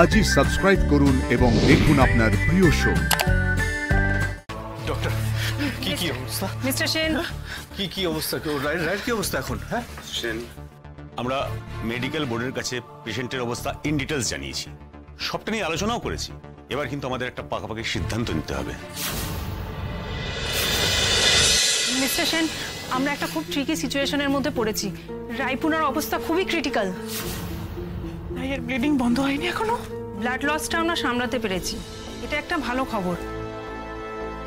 আজই সাবস্ক্রাইব করুন এবং দেখুন আপনার প্রিয় শো। ডক্টর, কি অবস্থা? মিস্টার সেন, কি অবস্থা? রাইট কি অবস্থা এখন? হ্যাঁ সেন, আমরা মেডিকেল বোর্ডের কাছে পেশেন্টের অবস্থা ইন ডিটেলস জানিয়েছি, সবটা নিয়ে আলোচনাও করেছি। এবার কিন্তু আমাদের একটা পাকাপাকি সিদ্ধান্ত নিতে হবে। মিস্টার সেন, আমরা একটা খুব ট্রিকি সিচুয়েশনের মধ্যে পড়েছি। রায়পুনার অবস্থা খুবই ক্রিটিক্যাল। এর ব্লিডিং বন্ধ হয়নি এখনো। ব্লাড লসটা আমরা সামলাতে পেরেছি, এটা একটা ভালো খবর।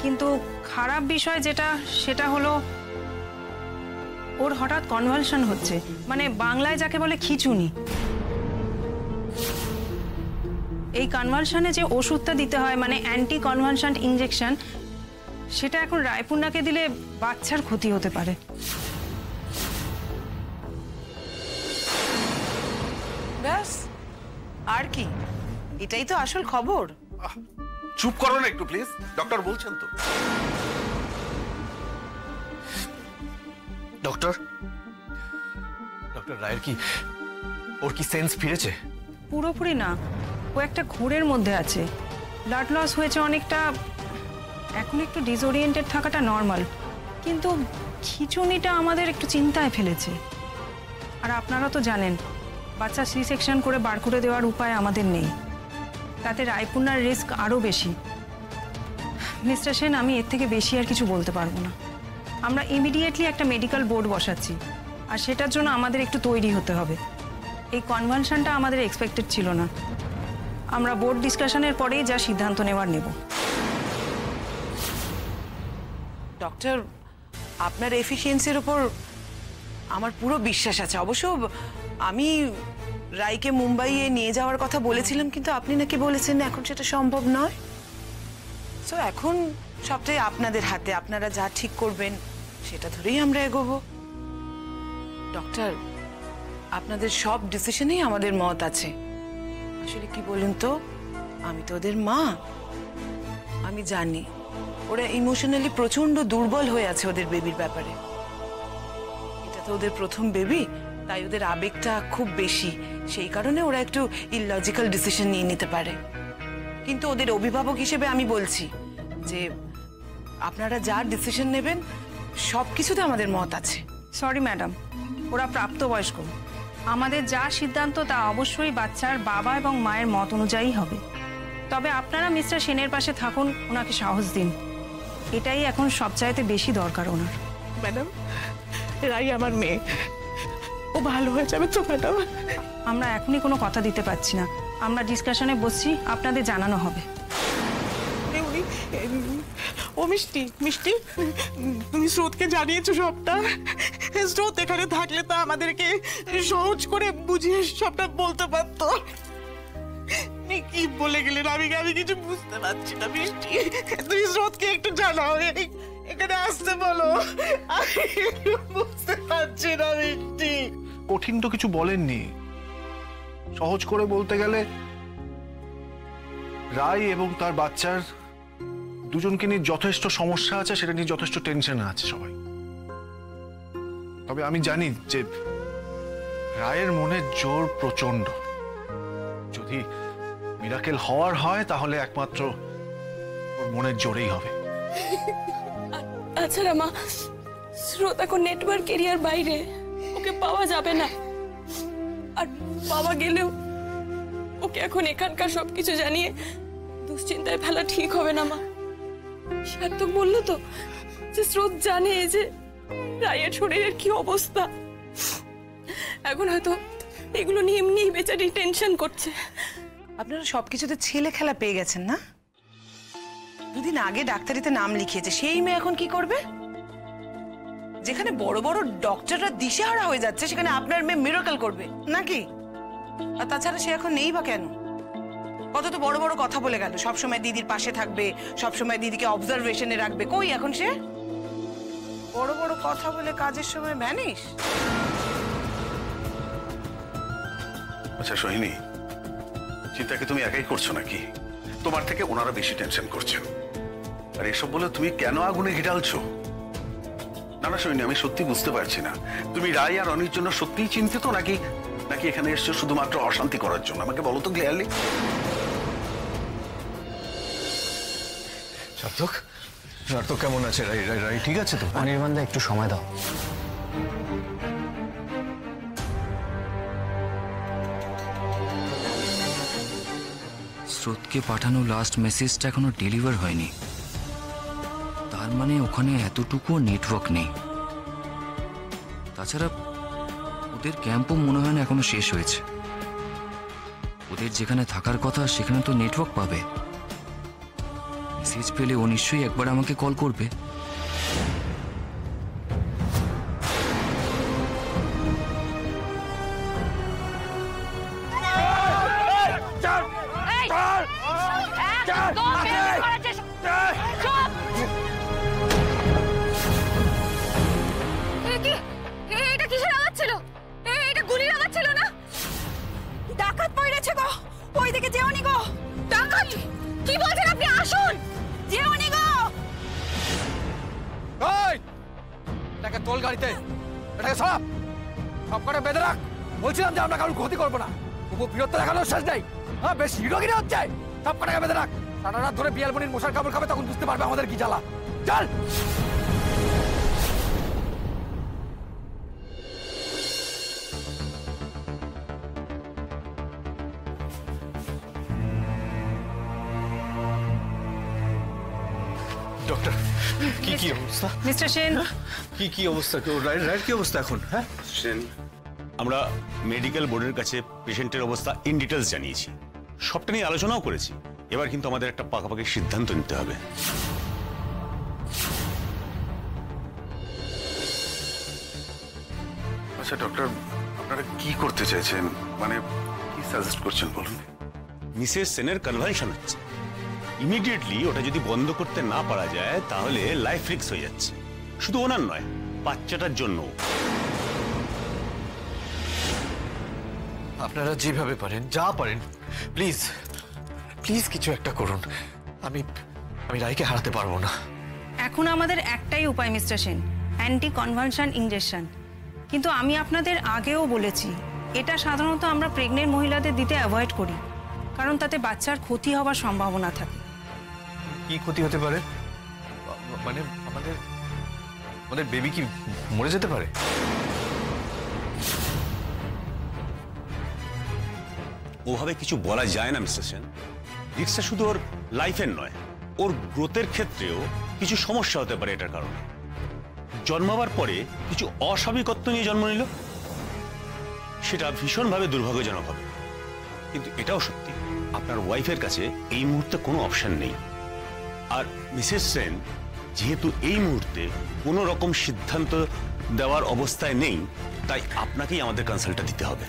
কিন্তু খারাপ বিষয় সেটা হলো ওর হঠাৎ কনভালশন হচ্ছে, মানে বাংলায় যাকে বলে খিঁচুনি। এই কনভালশনে যে ওষুধটা দিতে হয়, মানে অ্যান্টি কনভালশন্ট ইনজেকশন, সেটা এখন রায়পুনাকে দিলে বাচ্চার ক্ষতি হতে পারে। ব্যাস, আর কি? এটাই তো আসল খবর। চুপ করো না একটু প্লিজ, ডক্টর বলছেন তো। ডক্টর, রায়ের কি, ওর কি সেন্স ফিরেছে? পুরোপুরি না, ও একটা ঘোরের মধ্যে আছে। ব্লাড লস হয়েছে অনেকটা, এখন একটু ডিসওরিয়েন্টেড থাকাটা নর্মাল, কিন্তু খিঁচুনিটা আমাদের একটু চিন্তায় ফেলেছে। আর আপনারা তো জানেন, বাচ্চা সি সেকশন করে বার করে দেওয়ার উপায় আমাদের নেই, তাতে রায়পুনার রিস্ক আরও বেশি। মিস্টার সেন, আমি এর থেকে বেশি আর কিছু বলতে পারবো না। আমরা ইমিডিয়েটলি একটা মেডিকেল বোর্ড বসাচ্ছি, আর সেটার জন্য আমাদের একটু তৈরি হতে হবে। এই কনভালশনটা আমাদের এক্সপেক্টেড ছিল না। আমরা বোর্ড ডিসকাশনের পরেই যা সিদ্ধান্ত নেওয়ার নেব। ডক্টর, আপনার এফিসিয়েন্সির উপর আমার পুরো বিশ্বাস আছে। অবশ্য আমি রায়কে মুম্বাইয়ে নিয়ে যাওয়ার কথা বলেছিলাম, কিন্তু আপনি নাকি বলেছেন এখন সেটা সম্ভব নয়। সো এখন সবটাই আপনাদের হাতে, আপনারা যা ঠিক করবেন সেটা ধরেই আমরা এগোবো। ডক্টর, আপনাদের সব ডিসিশনেই আমাদের মত আছে। আসলে কি বলুন তো, আমি তো ওদের মা, আমি জানি ওরা ইমোশনালি প্রচন্ড দুর্বল হয়ে আছে ওদের বেবির ব্যাপারে। এটা তো ওদের প্রথম বেবি, তাই ওদের আবেগটা খুব বেশি, সেই কারণে ওরা একটু ইললজিক্যাল ডিসিশন নিয়ে নিতে পারে। কিন্তু ওদের অভিভাবক হিসেবে আমি বলছি যে আপনারা যা ডিসিশন নেবেন সব কিছুতে আমাদের মত আছে। সরি ম্যাডাম, ওরা প্রাপ্তবয়স্ক, আমাদের যা সিদ্ধান্ত তা অবশ্যই বাচ্চার বাবা এবং মায়ের মত অনুযায়ী হবে। তবে আপনারা মিস্টার সেনের পাশে থাকুন, ওনাকে সাহস দিন, এটাই এখন সবচাইতে বেশি দরকার ওনার। ম্যাডাম, রাই আমার মেয়ে, ও ভালো হয়ে যাবে তো ম্যাডাম? আমরা এখনই কোনো কথা দিতে পারছি না, আমরা ডিসকাশনে বসছি, আপনাদের জানানো হবে। ও মিষ্টি, মিষ্টি, তুমি স্রোতকে জানিয়েছো সবটা? স্রোত এখানে থাকলে তো আমাদেরকে সহজ করে বুঝিয়ে সবটা বলতে পারতো। কি বলে গেলেন, আমি কিছু বুঝতে পারছি না। মিষ্টি, তুমি স্রোতকে একটু জানাও, এখানে আসতে বলো। বুঝতে পারছি না মিষ্টি। কঠিন তো কিছু বলেননি, সহজ করে বলতে গেলে রায় এবং তার বাচ্চার দুজনকে নিয়ে যথেষ্ট সমস্যা আছে, সেটা নিয়ে যথেষ্ট টেনশন আছে সবাই। তবে আমি জানি যে রায়ের মনে জোর প্রচন্ড। যদি মিরাকেল হওয়ার হয় তাহলে একমাত্র ওর মনের জোরেই হবে। তাছাড়া মা, স্রোত এখন নেটওয়ার্ক এরিয়ার বাইরে, ওকে পাওয়া যাবে না। আর পাওয়া গেলেও ওকে এখন এখানকার সবকিছু জানিয়ে দুশ্চিন্তায় ফেলা ঠিক হবে না মা। সার্থক বললো তো যে স্রোত জানে যে রায়ের শরীরের কি অবস্থা। এখন হয়তো এগুলো নিয়ে এমনি বেচারি টেনশন করছে। আপনারা সবকিছুতে ছেলে খেলা পেয়ে গেছেন না? দুদিন আগে ডাক্তারিতে নাম লিখিয়েছে, সেই মেয়ে এখন কি করবে? যেখানে বড় বড় ডক্টররা দিশেহারা হয়ে যাচ্ছে, সেখানে আপনার মেয়ে মিরাকল করবে নাকি? আর তাছাড়া সে এখন নেই বা কেন? কত তো বড় বড় কথা বলে গেল, সবসময় দিদির পাশে থাকবে, সবসময় দিদিকে অবজারভেশনে রাখবে। কই এখন সে? বড় বড় কথা বলে কাজের সময় ভ্যানিশ। আচ্ছা সোহিনী, চিন্তা কি তুমি একাই করছো নাকি? তোমার থেকে ওনারা বেশি টেনশন করছেন। আর এসব বলে তুমি কেন আগুনে ঘি ঢালছো? না না সোহিনী, আমি সত্যি বুঝতে পারছি না, তুমি রায় আর অনির জন্য সত্যিই চিন্তিত নাকি নাকি এখানে এসছো শুধুমাত্র অশান্তি করার জন্য? আমাকে বলো তো ক্লিয়ারলি। সার্থক, সার্থক কেমন আছে? রাই রাই রাই ঠিক আছে তো? অনির্বাণদা একটু সময় দাও। স্রোতকে পাঠানো লাস্ট মেসেজটা এখনো ডেলিভার হয়নি, তার মানে ওখানে এতটুকু নেটওয়ার্ক নেই। তাছাড়া ওদের ক্যাম্পও মনে হয় না এখনো শেষ হয়েছে। ওদের যেখানে থাকার কথা সেখানে তো নেটওয়ার্ক পাবে। মেসেজ পেলে ও নিশ্চয়ই একবার আমাকে কল করবে। এটা কিসের আওয়াজ ছিল? এটা গুলির আওয়াজ ছিল না? ডাকাত পড়েছে গো, ওই দিকে যেওনি গো। ডাকাত? কি বলছেন আপনি? আসুন, যেওনি গো। এই এটাকে তোল গাড়িতে, এটাকে সব কটা বেঁধে রাখ। বলছিলাম যে আমরা কারোর ক্ষতি করবো না, তবু বীরত্ব দেখানোর শেষ নেই। হ্যাঁ, বেশ হিরোগিরি হচ্ছে। সব কটাকে বেঁধে রাখ। সারা রাত ধরে বিয়ালমণির মশার কামড় খাবে, তখন বুঝতে পারবে আমাদের কি জ্বালা। চল। ডক্টর, কি কি অবস্থা? মিস্টার সেন, কি অবস্থা? রায়ের কি অবস্থা এখন? হ্যাঁ, আমরা মেডিকেল বোর্ডের কাছে পেশেন্টের অবস্থা ইন ডিটেলস জানিয়েছি, সবটা নিয়ে আলোচনাও করেছি। এবার কিন্তু আমাদের একটা পাকাপাকি সিদ্ধান্ত নিতে হবে। আচ্ছা ডক্টর, আপনারা কি করতে চাইছেন? মানে কি সাজেস্ট করছেন বলুন। মিসেস সেনের কনভালশন হচ্ছে, ইমিডিয়েটলি ওটা যদি বন্ধ করতে না পারা যায় তাহলে লাইফ রিস্ক হয়ে যাচ্ছে, শুধু ওনার নয়, বাচ্চাটার জন্য। আপনারা যেভাবে পারেন, যা পারেন, প্লিজ প্লিজ কিছু একটা করুন। আমি রায়কে হারাতে পারবো না। এখন আমাদের একটাই উপায় mister Sen, anti convulsion injection. কিন্তু আমি আপনাদের আগেও বলেছি, এটা সাধারণত আমরা প্রেগনেন্ট মহিলাদের দিতে অ্যাভয়েড করি, কারণ তাতে বাচ্চার ক্ষতি হওয়ার সম্ভাবনা থাকে। কি ক্ষতি হতে পারে? মানে আমাদের বেবি কি মরে যেতে পারে? ওভাবে কিছু বলা যায় না মিস্টার সেন। রিস্কটা শুধু ওর লাইফের নয়, ওর গ্রোথের ক্ষেত্রেও কিছু সমস্যা হতে পারে এটার কারণে। জন্মাবার পরে কিছু অস্বাভাবিকত্ব নিয়ে জন্ম নিল, সেটা ভীষণভাবে দুর্ভাগ্যজনক হবে। কিন্তু এটাও সত্যি, আপনার ওয়াইফের কাছে এই মুহূর্তে কোনো অপশন নেই। আর মিসেস সেন যেহেতু এই মুহূর্তে কোনো রকম সিদ্ধান্ত দেওয়ার অবস্থায় নেই, তাই আপনাকেই আমাদের কনসাল্টটা দিতে হবে।